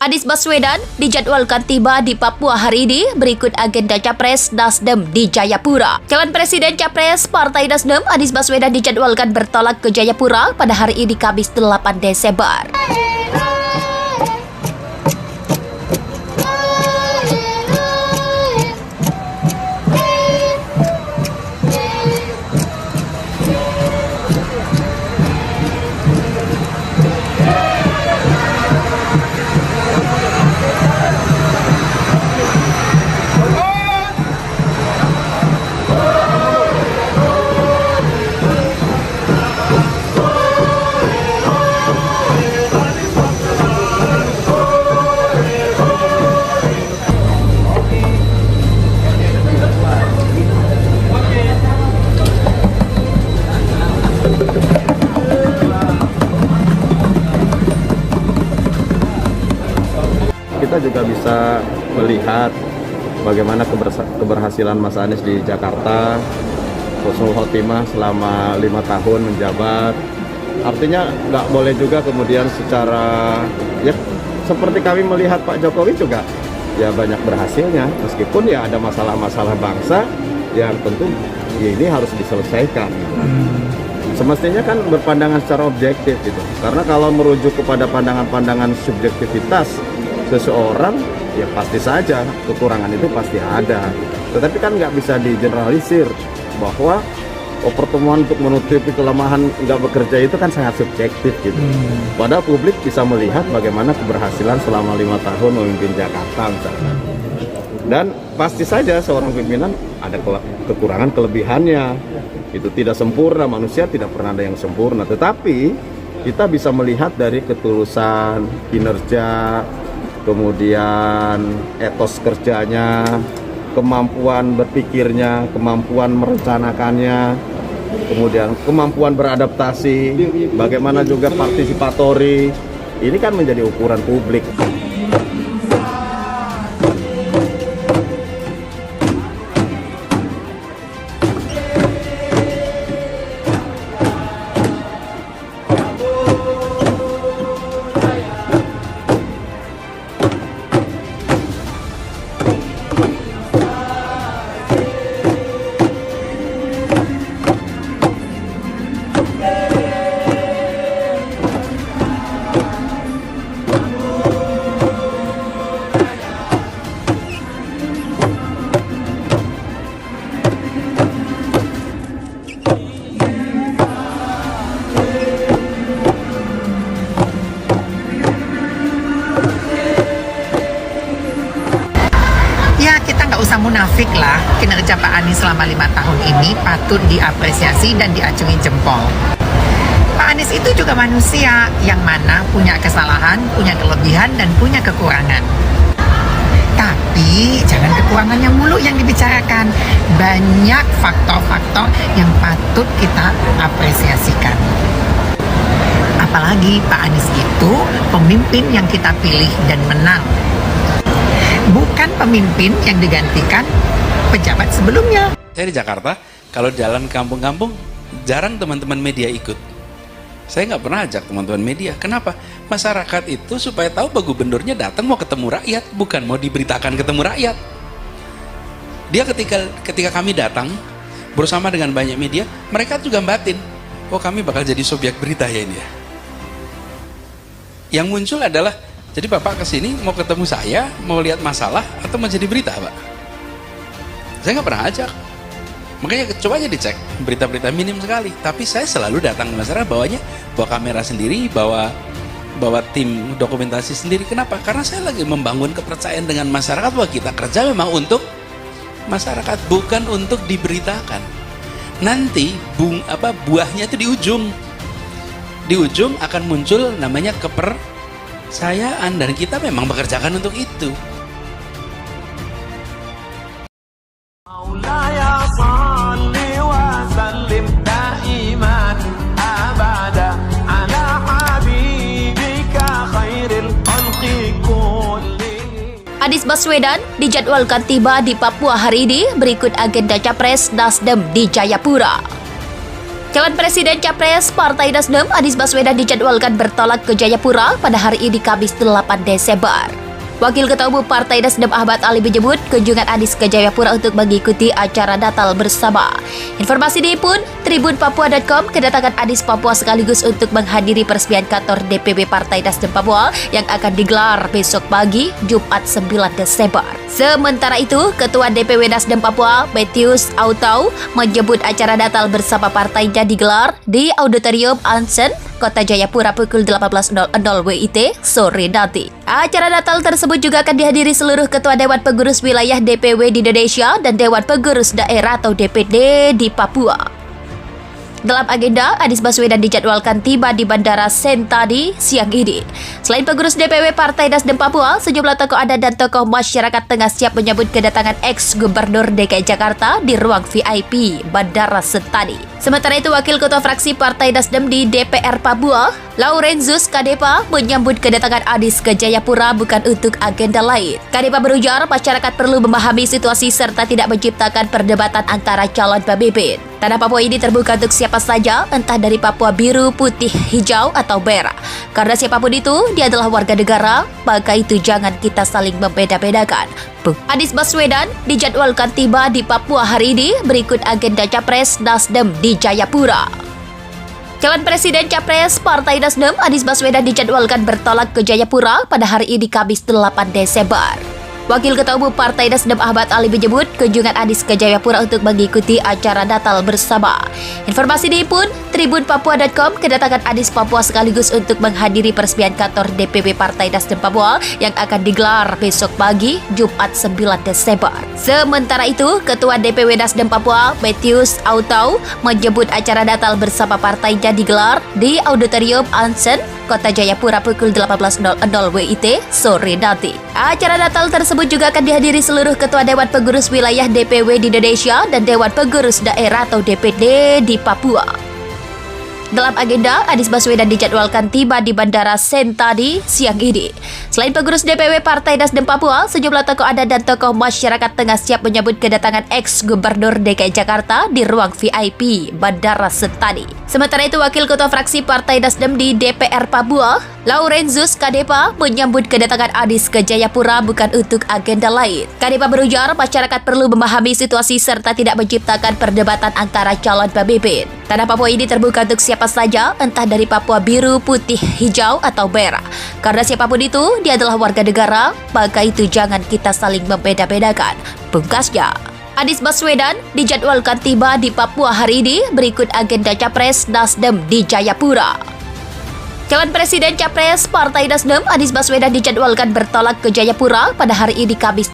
Anies Baswedan dijadwalkan tiba di Papua hari ini berikut agenda Capres Nasdem di Jayapura. Calon Presiden Capres Partai Nasdem Anies Baswedan dijadwalkan bertolak ke Jayapura pada hari ini Kamis 8 Desember. Kita juga bisa melihat bagaimana keberhasilan Mas Anies di Jakarta, husnul khotimah selama 5 tahun menjabat. Artinya nggak boleh juga kemudian secara ya seperti kami melihat Pak Jokowi juga ya banyak berhasilnya, meskipun ya ada masalah-masalah bangsa yang tentu ya ini harus diselesaikan. Semestinya kan berpandangan secara objektif gitu, karena kalau merujuk kepada pandangan-pandangan subjektivitas seseorang ya pasti saja kekurangan itu pasti ada, tetapi kan nggak bisa digeneralisir bahwa pertemuan untuk menutupi kelemahan nggak bekerja itu kan sangat subjektif gitu. Padahal publik bisa melihat bagaimana keberhasilan selama 5 tahun memimpin Jakarta misalnya. Dan pasti saja seorang pimpinan ada kekurangan kelebihannya, itu tidak sempurna, manusia tidak pernah ada yang sempurna, tetapi kita bisa melihat dari ketulusan kinerja, kemudian etos kerjanya, kemampuan berpikirnya, kemampuan merencanakannya, kemudian kemampuan beradaptasi, bagaimana juga partisipatori. Ini kan menjadi ukuran publik. Munafik lah, kinerja Pak Anies selama 5 tahun ini patut diapresiasi dan diacungi jempol. Pak Anies itu juga manusia yang mana punya kesalahan, punya kelebihan, dan punya kekurangan. Tapi jangan kekurangannya mulu yang dibicarakan. Banyak faktor-faktor yang patut kita apresiasikan. Apalagi Pak Anies itu pemimpin yang kita pilih dan menang, bukan pemimpin yang digantikan pejabat sebelumnya. Saya di Jakarta, kalau jalan kampung-kampung, jarang teman-teman media ikut. Saya nggak pernah ajak teman-teman media. Kenapa? Masyarakat itu supaya tahu bahwa gubernurnya datang mau ketemu rakyat, bukan mau diberitakan ketemu rakyat. Dia ketika kami datang bersama dengan banyak media, mereka juga batin, oh kami bakal jadi subjek berita ya ini ya. Yang muncul adalah, jadi Bapak kesini mau ketemu saya, mau lihat masalah, atau mau jadi berita, Pak? Saya nggak pernah ajak. Makanya coba aja dicek, berita-berita minim sekali. Tapi saya selalu datang ke masyarakat, bawa kamera sendiri, bawa tim dokumentasi sendiri. Kenapa? Karena saya lagi membangun kepercayaan dengan masyarakat bahwa kita kerja memang untuk masyarakat, bukan untuk diberitakan. Nanti buahnya itu di ujung. Di ujung akan muncul namanya kepercayaan, dan kita memang bekerjakan untuk itu. Anies Baswedan dijadwalkan tiba di Papua hari ini berikut agenda Capres Nasdem di Jayapura. Calon Presiden Capres Partai Nasdem Anies Baswedan dijadwalkan bertolak ke Jayapura pada hari ini Kamis 8 Desember. Wakil Ketua Umum Partai Nasdem Ahmad Ali menyebut kunjungan Anies ke Jayapura untuk mengikuti acara Natal bersama. Informasi ini pun tribunpapua.com kedatangan Anies Papua sekaligus untuk menghadiri peresmian kantor DPW Partai Nasdem Papua yang akan digelar besok pagi Jumat 9 Desember. Sementara itu, Ketua DPW Nasdem Papua Metius Autau menyebut acara Natal bersama partainya digelar di Auditorium Ansen, Kota Jayapura pukul 18.00 WIT sore nanti. Acara Natal tersebut juga akan dihadiri seluruh Ketua Dewan Pengurus Wilayah DPW di Indonesia dan Dewan Pengurus Daerah atau DPD di Papua. Dalam agenda, Anies Baswedan dijadwalkan tiba di Bandara Sentani siang ini. Selain pengurus DPW Partai Nasdem Papua, sejumlah tokoh adat dan tokoh masyarakat tengah siap menyambut kedatangan ex-Gubernur DKI Jakarta di ruang VIP Bandara Sentani. Sementara itu, Wakil Ketua Fraksi Partai Nasdem di DPR Papua, Laurenzus Kadepa, menyambut kedatangan Anies ke Jayapura bukan untuk agenda lain. Kadepa berujar masyarakat perlu memahami situasi serta tidak menciptakan perdebatan antara calon pemimpin. Tanah Papua ini terbuka untuk siapa saja, entah dari Papua biru, putih, hijau, atau merah. Karena siapapun itu, dia adalah warga negara, maka itu jangan kita saling membeda-bedakan. Anies Baswedan dijadwalkan tiba di Papua hari ini, berikut agenda Capres Nasdem di Jayapura. Calon Presiden Capres Partai Nasdem Anies Baswedan dijadwalkan bertolak ke Jayapura pada hari ini Kamis 8 Desember. Wakil Ketua Umum Partai Nasdem Ahmad Ali menyebut kunjungan Anies ke Jayapura untuk mengikuti acara Natal bersama. Informasi ini pun tribunpapua.com kedatangan Anies Papua sekaligus untuk menghadiri peresmian kantor DPW Partai Nasdem Papua yang akan digelar besok pagi Jumat 9 Desember. Sementara itu, Ketua DPW Nasdem Papua Metius Autau menyebut acara Natal bersama partainya digelar di Auditorium Ansen, Kota Jayapura pukul 18.00 WIT sore nanti. Acara Natal tersebut juga akan dihadiri seluruh Ketua Dewan Pengurus Wilayah DPW di Indonesia dan Dewan Pengurus Daerah atau DPD di Papua. Dalam agenda, Anies Baswedan dijadwalkan tiba di Bandara Sentani siang ini. Selain pengurus DPW Partai Nasdem Papua, sejumlah tokoh adat dan tokoh masyarakat tengah siap menyambut kedatangan ex-Gubernur DKI Jakarta di ruang VIP Bandara Sentani. Sementara itu, Wakil Ketua Fraksi Partai Nasdem di DPR Papua, Laurenzus Kadepa, menyambut kedatangan Anies ke Jayapura bukan untuk agenda lain. Kadepa berujar masyarakat perlu memahami situasi serta tidak menciptakan perdebatan antara calon pemimpin. Tanah Papua ini terbuka untuk siapa saja, entah dari Papua biru, putih, hijau, atau merah. Karena siapapun itu, dia adalah warga negara, maka itu jangan kita saling membeda-bedakan. Pungkasnya, Anies Baswedan dijadwalkan tiba di Papua hari ini, berikut agenda Capres Nasdem di Jayapura. Calon Presiden Capres Partai Nasdem Anies Baswedan dijadwalkan bertolak ke Jayapura pada hari ini Kamis